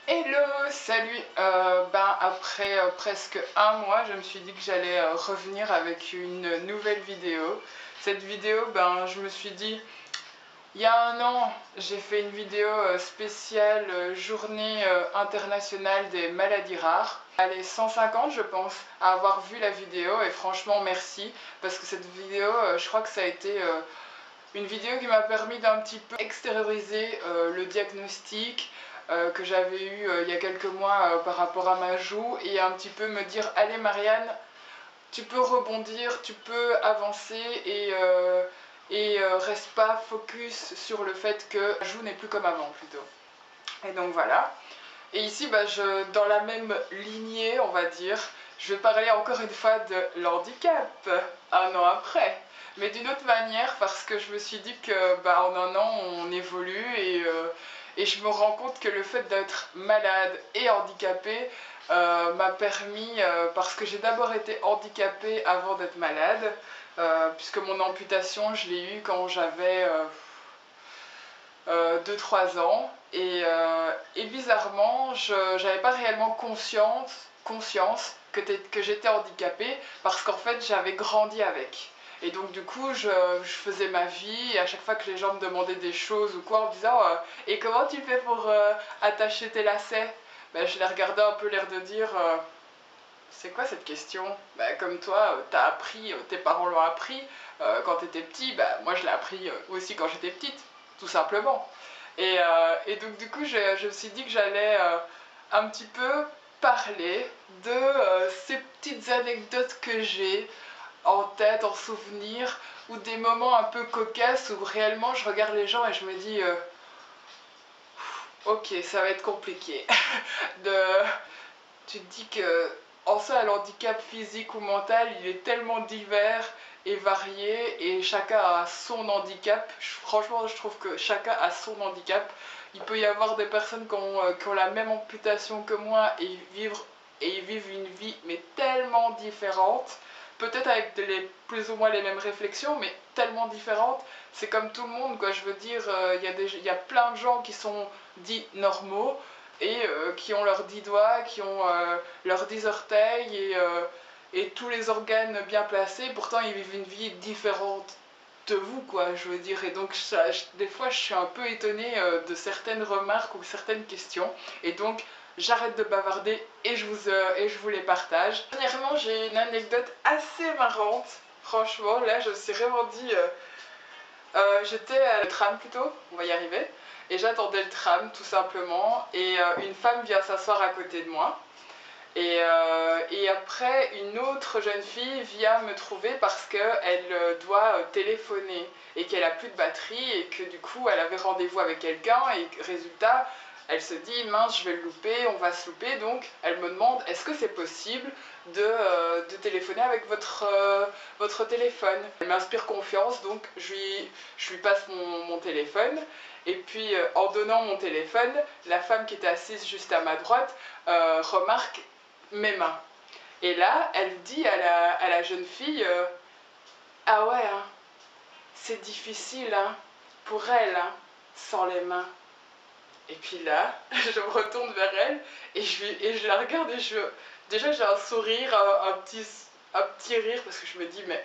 Hello, salut. Après presque un mois, je me suis dit que j'allais revenir avec une nouvelle vidéo. Cette vidéo, je me suis dit, il y a un an, j'ai fait une vidéo spéciale journée internationale des maladies rares. Elle est 150, je pense, à avoir vu la vidéo et franchement merci parce que cette vidéo, je crois que ça a été une vidéo qui m'a permis d'un petit peu extérioriser le diagnostic que j'avais eu il y a quelques mois par rapport à ma joue et un petit peu me dire allez Marianne, tu peux rebondir, tu peux avancer et reste pas focus sur le fait que la joue n'est plus comme avant plutôt. Et donc voilà. Et ici, dans la même lignée, on va dire, je vais parler encore une fois de l'handicap, un an après. Mais d'une autre manière, parce que je me suis dit que en un an, on évolue et je me rends compte que le fait d'être malade et handicapé m'a permis, parce que j'ai d'abord été handicapée avant d'être malade, puisque mon amputation, je l'ai eue quand j'avais 2-3 ans et bizarrement je n'avais pas réellement conscience que j'étais handicapée parce qu'en fait j'avais grandi avec. Et donc du coup je faisais ma vie et à chaque fois que les gens me demandaient des choses ou quoi en me disant et comment tu fais pour attacher tes lacets, je les regardais un peu l'air de dire c'est quoi cette question? Comme toi, t'as appris, tes parents l'ont appris quand t'étais petit, moi je l'ai appris aussi quand j'étais petite, tout simplement. Et donc du coup, je me suis dit que j'allais un petit peu parler de ces petites anecdotes que j'ai en tête, en souvenir, ou des moments un peu cocasses où réellement je regarde les gens et je me dis ok, ça va être compliqué. de... Tu te dis que en soi, l'handicap physique ou mental, il est tellement divers et varié et chacun a son handicap. Franchement, je trouve que chacun a son handicap. Il peut y avoir des personnes qui ont la même amputation que moi et ils vivent une vie mais tellement différente. Peut-être avec plus ou moins les mêmes réflexions, mais tellement différentes. C'est comme tout le monde, quoi. Je veux dire, il y a plein de gens qui sont dits normaux et qui ont leurs 10 doigts, qui ont leurs 10 orteils et tous les organes bien placés. Pourtant, ils vivent une vie différente de vous, quoi, je veux dire. Et donc, des fois, je suis un peu étonnée de certaines remarques ou certaines questions. Et donc, j'arrête de bavarder et je vous les partage. Dernièrement, j'ai une anecdote assez marrante. Franchement, là, je me suis vraiment dit... j'étais à le tram plutôt, on va y arriver, et j'attendais le tram tout simplement, et une femme vient s'asseoir à côté de moi, et après une autre jeune fille vient me trouver parce qu'elle doit téléphoner et qu'elle a plus de batterie et que du coup elle avait rendez-vous avec quelqu'un et résultat elle se dit mince je vais le louper, on va se louper, donc elle me demande est-ce que c'est possible de téléphoner avec votre téléphone. Elle m'inspire confiance donc je lui passe mon téléphone et puis en donnant mon téléphone, la femme qui était assise juste à ma droite remarque mes mains. Et là, elle dit à la jeune fille ah ouais, hein, c'est difficile hein, pour elle, hein, sans les mains. Et puis là, je me retourne vers elle et je la regarde et déjà j'ai un sourire, un petit rire parce que je me dis mais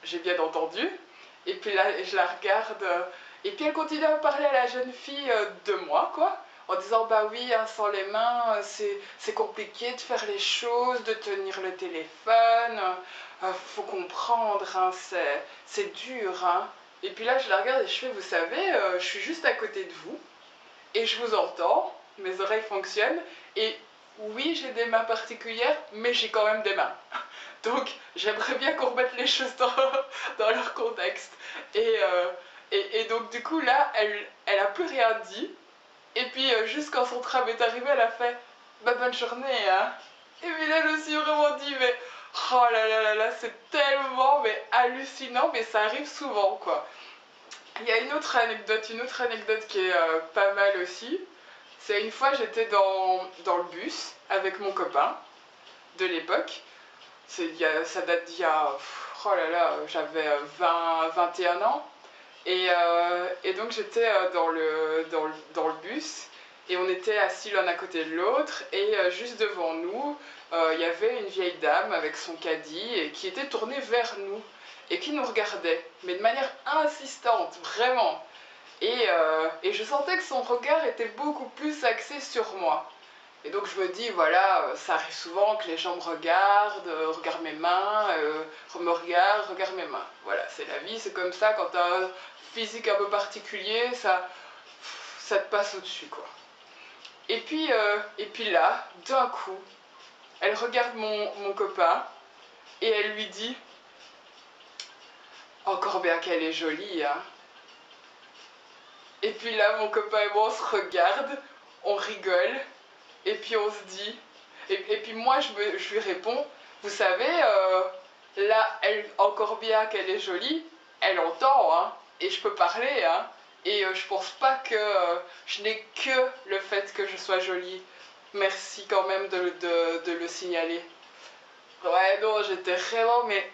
j'ai bien entendu. Et puis là, je la regarde. Et puis elle continue à parler à la jeune fille de moi, quoi. En disant, bah oui, hein, sans les mains, c'est compliqué de faire les choses, de tenir le téléphone. Faut comprendre, hein, c'est dur, hein. Et puis là, je la regarde et je fais, vous savez, je suis juste à côté de vous et je vous entends, mes oreilles fonctionnent. Et oui, j'ai des mains particulières, mais j'ai quand même des mains. Donc j'aimerais bien qu'on remette les choses dans leur contexte. Et donc du coup là, elle a plus rien dit. Et puis juste quand son tram est arrivé, elle a fait bah bonne journée hein. Et puis là je me suis vraiment dit mais oh là, c'est tellement mais hallucinant, mais ça arrive souvent quoi. Il y a une autre anecdote qui est pas mal aussi. C'est une fois j'étais dans le bus avec mon copain de l'époque. Ça date d'il y a, oh là là, j'avais 21 ans. Et donc j'étais dans le bus. Et on était assis l'un à côté de l'autre, et juste devant nous, il y avait une vieille dame avec son caddie et qui était tournée vers nous et qui nous regardait, mais de manière insistante, vraiment. Et je sentais que son regard était beaucoup plus axé sur moi. Et donc je me dis, voilà, ça arrive souvent que les gens me regardent, regardent mes mains, me regardent, regardent mes mains. Voilà, c'est la vie, c'est comme ça, quand tu as un physique un peu particulier, ça te passe au-dessus, quoi. Et puis là, d'un coup, elle regarde mon copain et elle lui dit, encore bien qu'elle est jolie, hein. Et puis là, mon copain et moi, on se regarde, on rigole, et puis on se dit, et puis moi, je lui réponds, vous savez, là, elle, encore bien qu'elle est jolie, elle entend, hein, et je peux parler, hein. Et je pense pas que je n'ai que le fait que je sois jolie. Merci quand même de le signaler. Ouais, non, j'étais vraiment, mais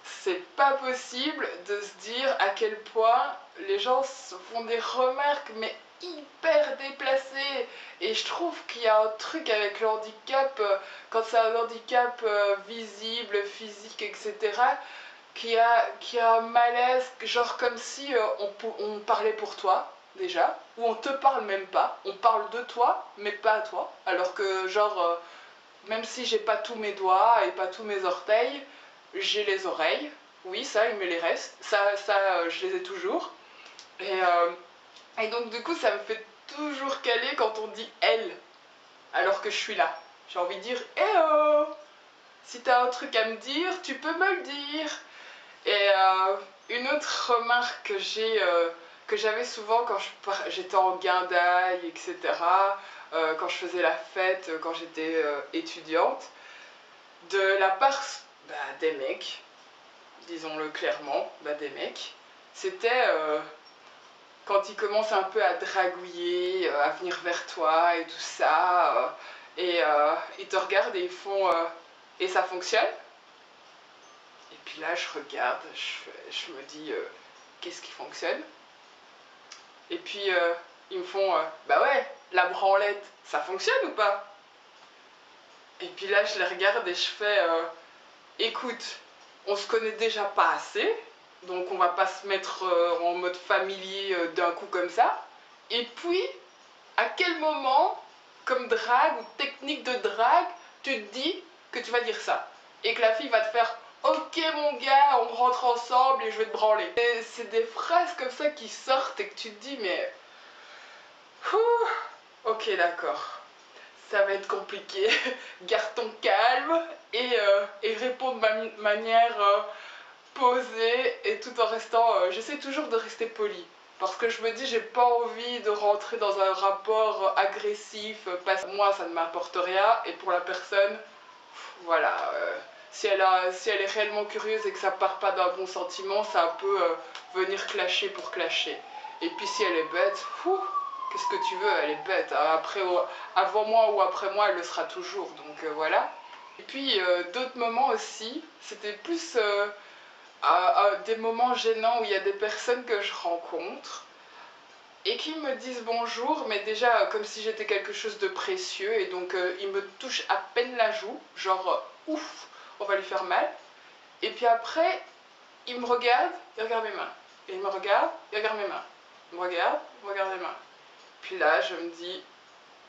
c'est pas possible de se dire à quel point les gens se font des remarques, mais hyper déplacées. Et je trouve qu'il y a un truc avec le handicap, quand c'est un handicap visible, physique, etc., qui a un malaise, genre comme si on parlait pour toi, déjà, ou on te parle même pas, on parle de toi, mais pas à toi, alors que genre, même si j'ai pas tous mes doigts et pas tous mes orteils, j'ai les oreilles, oui, ça, il me les reste, je les ai toujours, et donc du coup, ça me fait toujours caler quand on dit elle, alors que je suis là. J'ai envie de dire, eh oh, si t'as un truc à me dire, tu peux me le dire. Et une autre remarque que j'avais souvent quand j'étais en guindaille, etc., quand je faisais la fête, quand j'étais étudiante, de la part des mecs, disons-le clairement, des mecs, c'était quand ils commencent un peu à dragouiller, à venir vers toi et tout ça, ils te regardent et ils font et ça fonctionne? Et puis là, je regarde, je me dis, qu'est-ce qui fonctionne? Et puis, ils me font, bah ouais, la branlette, ça fonctionne ou pas? Et puis là, je les regarde et je fais, écoute, on se connaît déjà pas assez, donc on va pas se mettre en mode familier d'un coup comme ça. Et puis, à quel moment, comme drague ou technique de drague, tu te dis que tu vas dire ça? Et que la fille va te faire, ok mon gars, on rentre ensemble et je vais te branler. C'est des phrases comme ça qui sortent et que tu te dis, mais... ok, d'accord. Ça va être compliqué. Garde ton calme et réponds de manière posée et tout en restant... j'essaie toujours de rester poli. Parce que je me dis, j'ai pas envie de rentrer dans un rapport agressif, parce que moi, ça ne m'apporte rien, et pour la personne, voilà, si elle est réellement curieuse et que ça part pas d'un bon sentiment, ça peut venir clasher pour clasher. Et puis si elle est bête, qu'est-ce que tu veux, elle est bête, hein. Après, avant moi ou après moi, elle le sera toujours, donc voilà. Et puis d'autres moments aussi, c'était plus à des moments gênants où il y a des personnes que je rencontre et qui me disent bonjour, mais déjà comme si j'étais quelque chose de précieux, et donc ils me touchent à peine la joue, genre ouf, on va lui faire mal. Et puis après, ils me regardent, ils regardent mes mains. Et ils me regardent, ils regardent mes mains. Ils me regardent, ils regardent mes mains. Puis là, je me dis,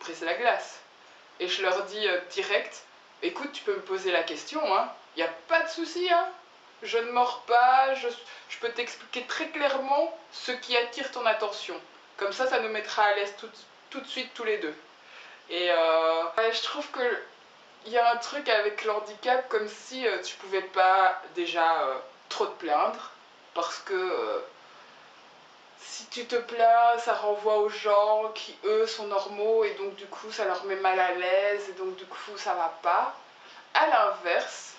briser la glace. Et je leur dis direct, écoute, tu peux me poser la question, hein, il n'y a pas de souci, hein. Je ne mords pas, je peux t'expliquer très clairement ce qui attire ton attention. Comme ça nous mettra à l'aise tout de suite tous les deux. Et ouais, je trouve que il y a un truc avec l'handicap, comme si tu pouvais pas déjà trop te plaindre, parce que si tu te plains, ça renvoie aux gens qui, eux, sont normaux, et donc du coup, ça leur met mal à l'aise, et donc du coup, ça va pas. À l'inverse,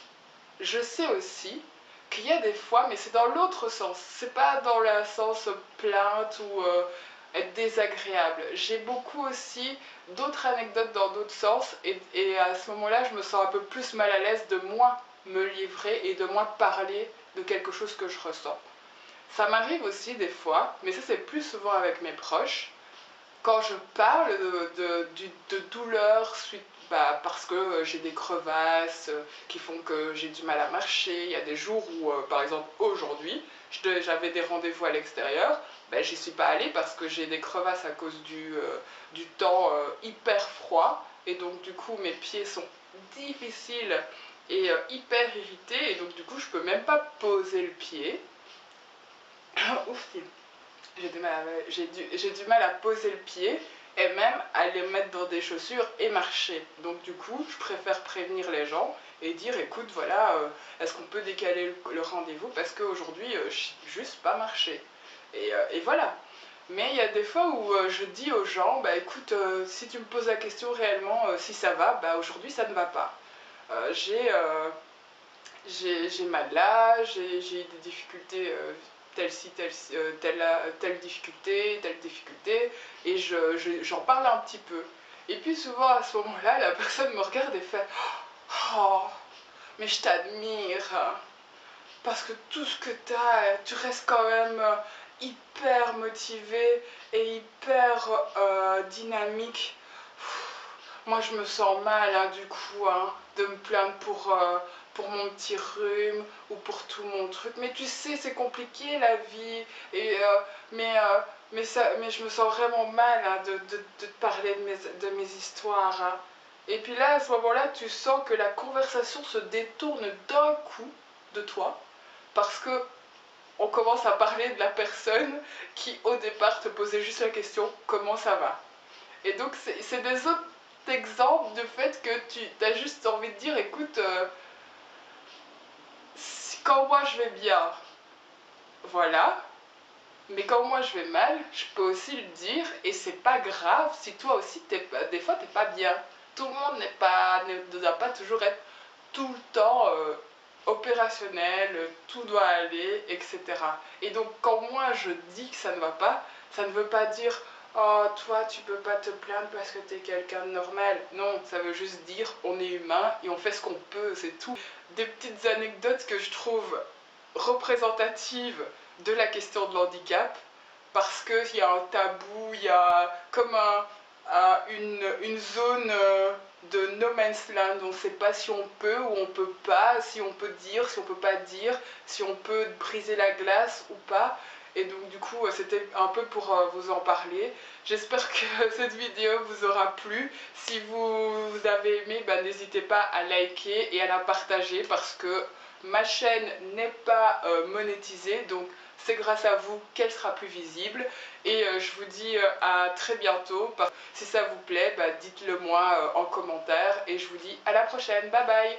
je sais aussi qu'il y a des fois, mais c'est dans l'autre sens, c'est pas dans le sens plainte ou être désagréable. J'ai beaucoup aussi d'autres anecdotes dans d'autres sens, et à ce moment-là, je me sens un peu plus mal à l'aise de moi me livrer et de moi parler de quelque chose que je ressens. Ça m'arrive aussi des fois, mais ça c'est plus souvent avec mes proches, quand je parle de douleur suite, parce que j'ai des crevasses qui font que j'ai du mal à marcher, il y a des jours où, par exemple aujourd'hui, j'avais des rendez-vous à l'extérieur, j'y suis pas allée parce que j'ai des crevasses à cause du temps hyper froid, et donc du coup mes pieds sont difficiles et hyper irrités, et donc du coup je peux même pas poser le pied. Ouf, j'ai du mal à poser le pied et même à les mettre dans des chaussures et marcher. Donc du coup, je préfère prévenir les gens et dire écoute, voilà, est-ce qu'on peut décaler le rendez-vous parce qu'aujourd'hui, je ne sais juste pas marcher. Et voilà. Mais il y a des fois où je dis aux gens, écoute, si tu me poses la question réellement si ça va, aujourd'hui ça ne va pas. J'ai mal là, j'ai eu des difficultés, telle difficulté, et j'en parle un petit peu. Et puis souvent à ce moment-là, la personne me regarde et fait oh, mais je t'admire, parce que tout ce que tu restes quand même hyper motivé et hyper dynamique. Moi je me sens mal du coup de me plaindre pour mon petit rhume ou pour tout mon truc. Mais tu sais, c'est compliqué la vie. Et, mais je me sens vraiment mal de te parler de mes histoires. Et puis là, à ce moment-là, tu sens que la conversation se détourne d'un coup de toi parce que on commence à parler de la personne qui au départ te posait juste la question comment ça va. Et donc c'est des autres exemples de fait que tu as juste envie de dire écoute, quand moi je vais bien, voilà, mais quand moi je vais mal, je peux aussi le dire et c'est pas grave si toi aussi des fois t'es pas bien. Tout le monde ne doit pas toujours être tout le temps opérationnel, tout doit aller, etc. Et donc quand moi je dis que ça ne va pas, ça ne veut pas dire oh toi tu peux pas te plaindre parce que t'es quelqu'un de normal. Non, ça veut juste dire on est humain et on fait ce qu'on peut, c'est tout. Des petites anecdotes que je trouve représentatives de la question de l'handicap, parce qu'il y a un tabou, il y a comme une zone de no man's land, on ne sait pas si on peut ou on peut pas, si on peut dire, si on peut pas dire, si on peut briser la glace ou pas. Et donc du coup, c'était un peu pour vous en parler. J'espère que cette vidéo vous aura plu. Si vous avez aimé, n'hésitez pas à liker et à la partager parce que ma chaîne n'est pas monétisée. Donc c'est grâce à vous qu'elle sera plus visible. Et je vous dis à très bientôt. Si ça vous plaît, dites-le moi en commentaire. Et je vous dis à la prochaine. Bye bye!